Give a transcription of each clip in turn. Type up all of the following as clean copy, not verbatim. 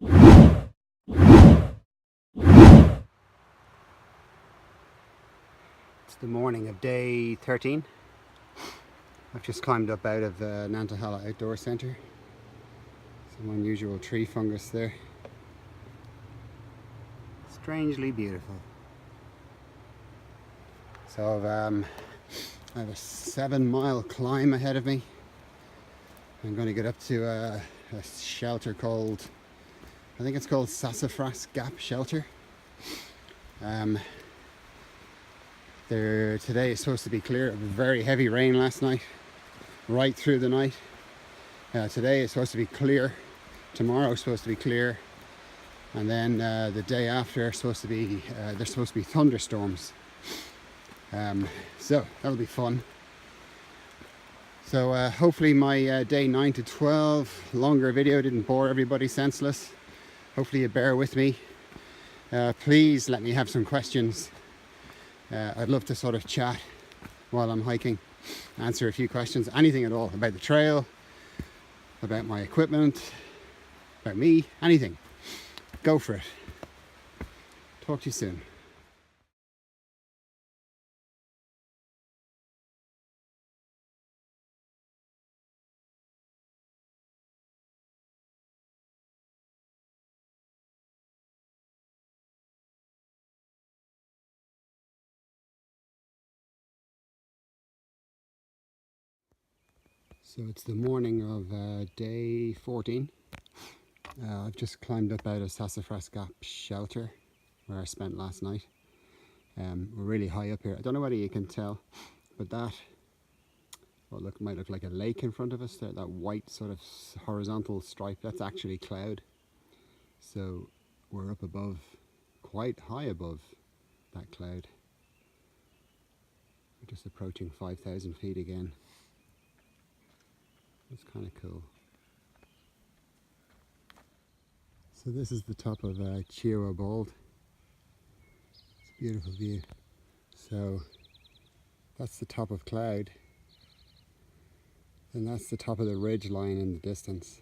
It's the morning of day 13. I've just climbed up out of the Nantahala Outdoor Centre. Some unusual tree fungus there. Strangely beautiful. So I have a 7-mile climb ahead of me. I'm going to get up to a shelter called, I think it's called Sassafras Gap Shelter. Today is supposed to be clear. It was very heavy rain last night, right through the night. Today is supposed to be clear. Tomorrow is supposed to be clear, and then the day after there's supposed to be thunderstorms. So that'll be fun. So hopefully my day 9 to 12 longer video didn't bore everybody senseless. Hopefully you bear with me. Please let me have some questions. I'd love to sort of chat while I'm hiking, answer a few questions, anything at all about the trail, about my equipment, about me, anything. Go for it. Talk to you soon. So it's the morning of day 14. I've just climbed up out of Sassafras Gap Shelter where I spent last night. We're really high up here. I don't know whether you can tell, but that might look like a lake in front of us there, that white sort of horizontal stripe, that's actually cloud. So we're up above, quite high above that cloud. We're just approaching 5,000 feet again. It's kind of cool. So this is the top of Chihuahua Bald. It's a beautiful view. So that's the top of cloud, and that's the top of the ridge line in the distance.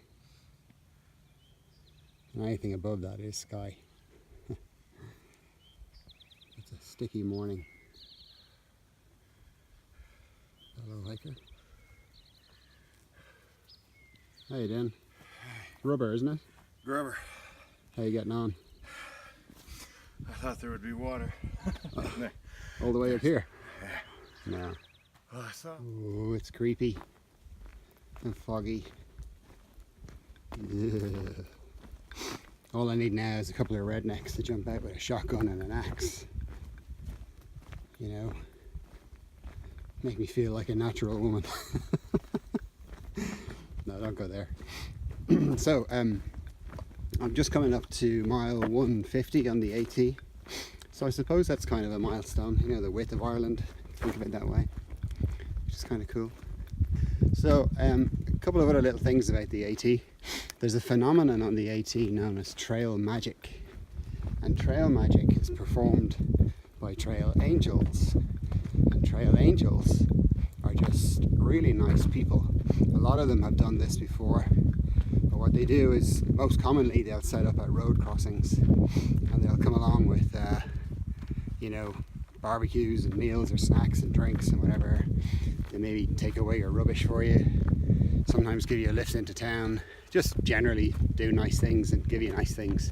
And anything above that is sky. It's a sticky morning. Hello, hiker. How you doing? Rubber, isn't it? Rubber. How you getting on? I thought there would be water. All the way up here? Yeah. No. Oh, I saw. Oh, it's creepy and foggy. Ugh. All I need now is a couple of rednecks to jump out with a shotgun and an axe. You know, make me feel like a natural woman. No, don't go there. So, I'm just coming up to mile 150 on the AT. So I suppose that's kind of a milestone, you know, the width of Ireland, think of it that way, which is kind of cool. So, a couple of other little things about the AT. There's a phenomenon on the AT known as trail magic. And trail magic is performed by trail angels. And trail angels are just really nice people. A lot of them have done this before. But what they do is, most commonly, they'll set up at road crossings and they'll come along with, you know, barbecues and meals or snacks and drinks and whatever. They maybe take away your rubbish for you, sometimes give you a lift into town, just generally do nice things and give you nice things.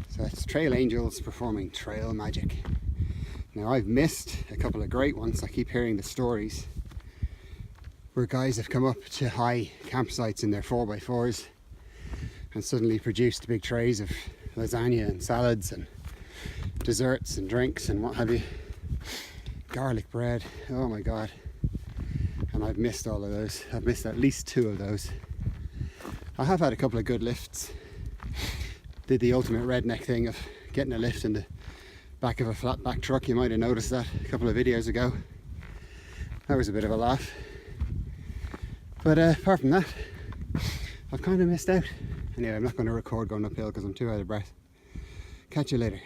So it's trail angels performing trail magic. Now I've missed a couple of great ones. I keep hearing the stories where guys have come up to high campsites in their 4x4s and suddenly produced big trays of lasagna and salads and desserts and drinks and what have you. Garlic bread, oh my god. And I've missed all of those. I've missed at least 2 of those. I have had a couple of good lifts. Did the ultimate redneck thing of getting a lift in the back of a flat back truck. You might have noticed that a couple of videos ago. That was a bit of a laugh. But apart from that, I've kind of missed out. Anyway, I'm not going to record going uphill because I'm too out of breath. Catch you later.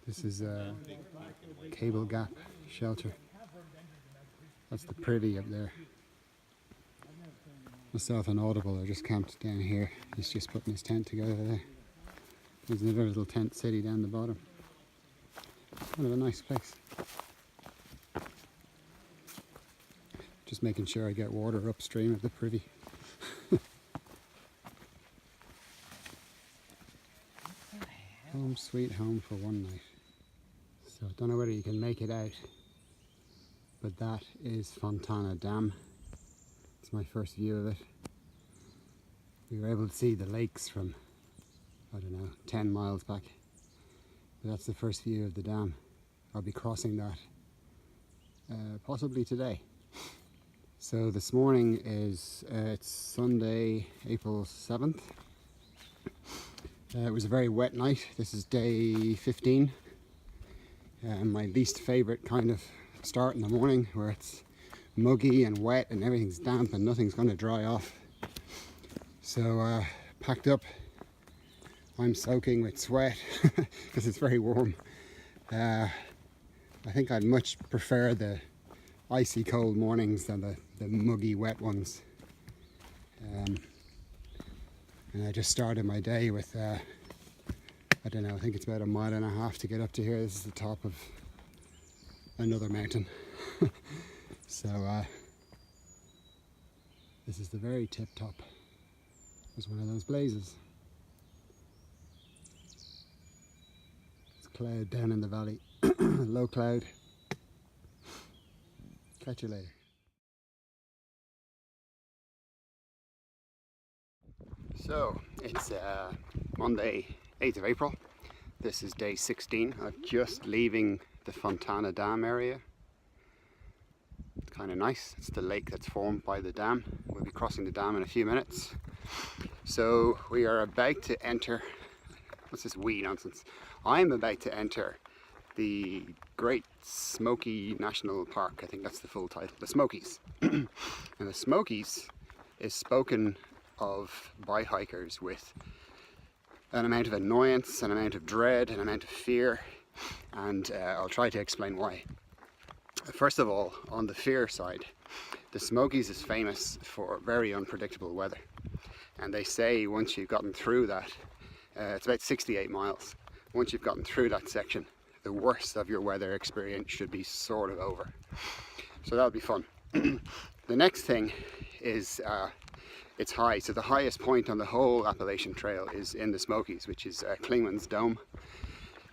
This is a cable gap shelter. That's the privy up there. Myself and Audible are just camped down here. He's just putting his tent together there. There's another little tent city down the bottom. Kind of a nice place. Just making sure I get water upstream of the privy. Home sweet home for one night. So I don't know whether you can make it out, but that is Fontana Dam. It's my first view of it. We were able to see the lakes from, I don't know, 10 miles back. But that's the first view of the dam. I'll be crossing that possibly today. So this morning is, it's Sunday, April 7th. It was a very wet night. This is day 15. My least favourite kind of start in the morning, where it's muggy and wet and everything's damp and nothing's going to dry off. So packed up. I'm soaking with sweat because it's very warm. I think I'd much prefer the icy cold mornings than the muggy wet ones. And I just started my day with, I don't know, I think it's about 1.5 miles to get up to here. This is the top of another mountain. So this is the very tip top. It's one of those blazes. It's cloud down in the valley, low cloud. Catch you later. So it's Monday, 8th of April. This is day 16. I'm just leaving the Fontana Dam area. It's kind of nice. It's the lake that's formed by the dam. We'll be crossing the dam in a few minutes. So we are about to enter, what's this wee nonsense? I'm about to enter the Great Smoky National Park. I think that's the full title, the Smokies. And the Smokies is spoken of by hikers with an amount of annoyance, an amount of dread, an amount of fear, and I'll try to explain why. First of all, on the fear side, the Smokies is famous for very unpredictable weather, and they say once you've gotten through that, it's about 68 miles, once you've gotten through that section, the worst of your weather experience should be sort of over. So that'll be fun. The next thing is it's high. So the highest point on the whole Appalachian Trail is in the Smokies, which is Clingman's Dome,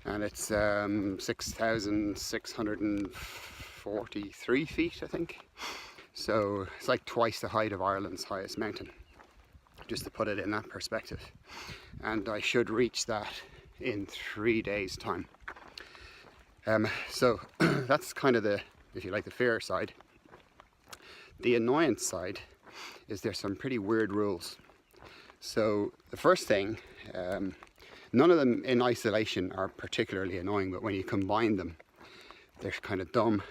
and it's 6,643 feet, I think. So it's like twice the height of Ireland's highest mountain, just to put it in that perspective. And I should reach that in 3 days' time. So that's kind of the, if you like, the fear side. The annoyance side is there's some pretty weird rules. So the first thing, none of them in isolation are particularly annoying, but when you combine them, they're kind of dumb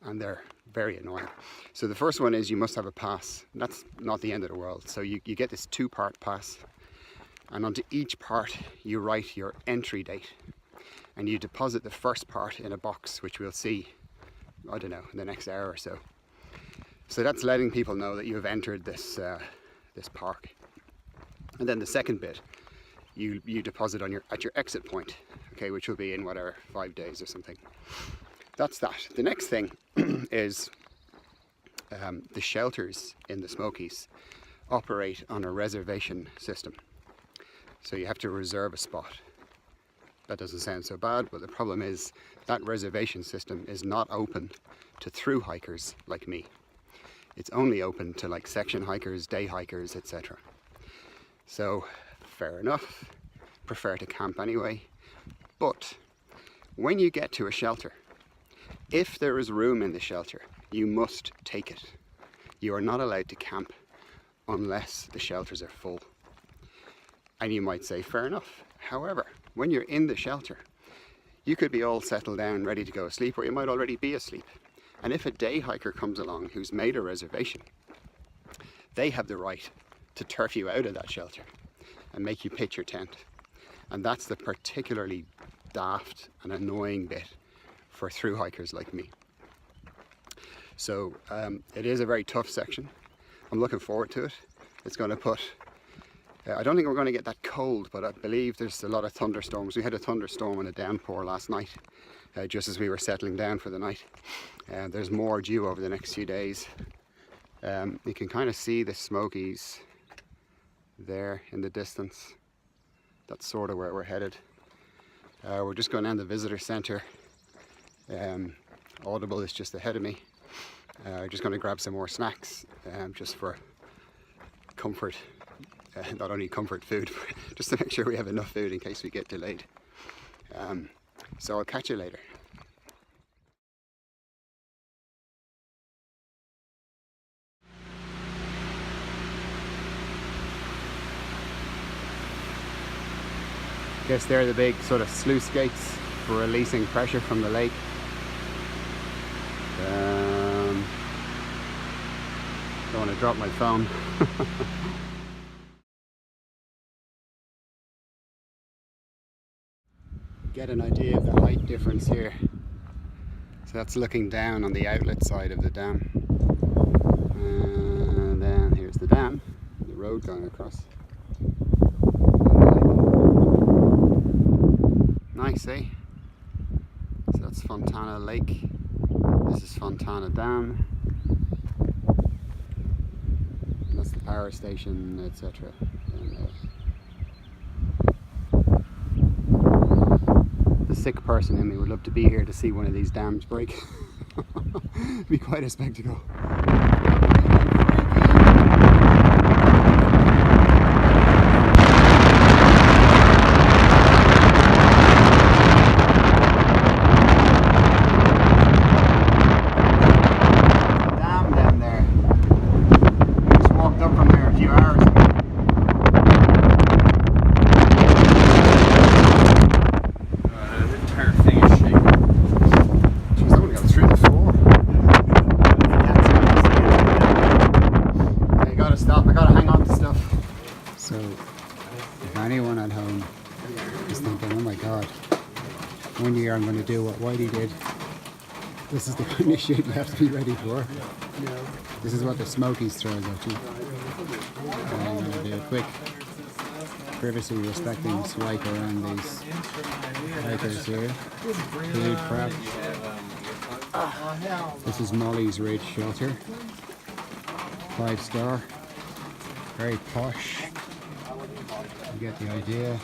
and they're very annoying. So the first one is you must have a pass. That's not the end of the world. So you get this 2-part pass, and onto each part you write your entry date, and you deposit the first part in a box, which we'll see, I don't know, in the next hour or so. So that's letting people know that you have entered this this park. And then the second bit, you deposit on at your exit point, okay, which will be in whatever 5 days or something. That's that. The next thing is the shelters in the Smokies operate on a reservation system. So you have to reserve a spot. That doesn't sound so bad, but the problem is that reservation system is not open to through hikers like me. It's only open to like section hikers, day hikers, etc. So fair enough, prefer to camp anyway. But when you get to a shelter, if there is room in the shelter, you must take it. You are not allowed to camp unless the shelters are full. And you might say, fair enough. However, when you're in the shelter, you could be all settled down, ready to go to sleep, or you might already be asleep. And if a day hiker comes along who's made a reservation, they have the right to turf you out of that shelter and make you pitch your tent. And that's the particularly daft and annoying bit for through hikers like me. So it is a very tough section. I'm looking forward to it. It's going to put, I don't think we're going to get that cold, but I believe there's a lot of thunderstorms. We had a thunderstorm and a downpour last night, just as we were settling down for the night. There's more due over the next few days. You can kind of see the Smokies there in the distance. That's sort of where we're headed. We're just going down the visitor centre. Audible is just ahead of me. Just going to grab some more snacks, just for comfort. Not only comfort food, but just to make sure we have enough food in case we get delayed. So I'll catch you later. Guess they're the big sort of sluice gates for releasing pressure from the lake. Don't want to drop my phone. Get an idea of the height difference here. So that's looking down on the outlet side of the dam. And then here's the dam, the road going across. Nice, eh? So that's Fontana Lake. This is Fontana Dam. And that's the power station, etc. The sick person in me would love to be here to see one of these dams break. It'd be quite a spectacle. Anyone at home is thinking, oh my god, one year I'm going to do what Whitey did. This is the kind of shit you have to be ready for. This is what the Smokies throws at you. And I'm going to do a quick privacy respecting swipe around these hikers here. Food prep. This is Molly's Ridge Shelter. 5-star. Very posh. You get the idea.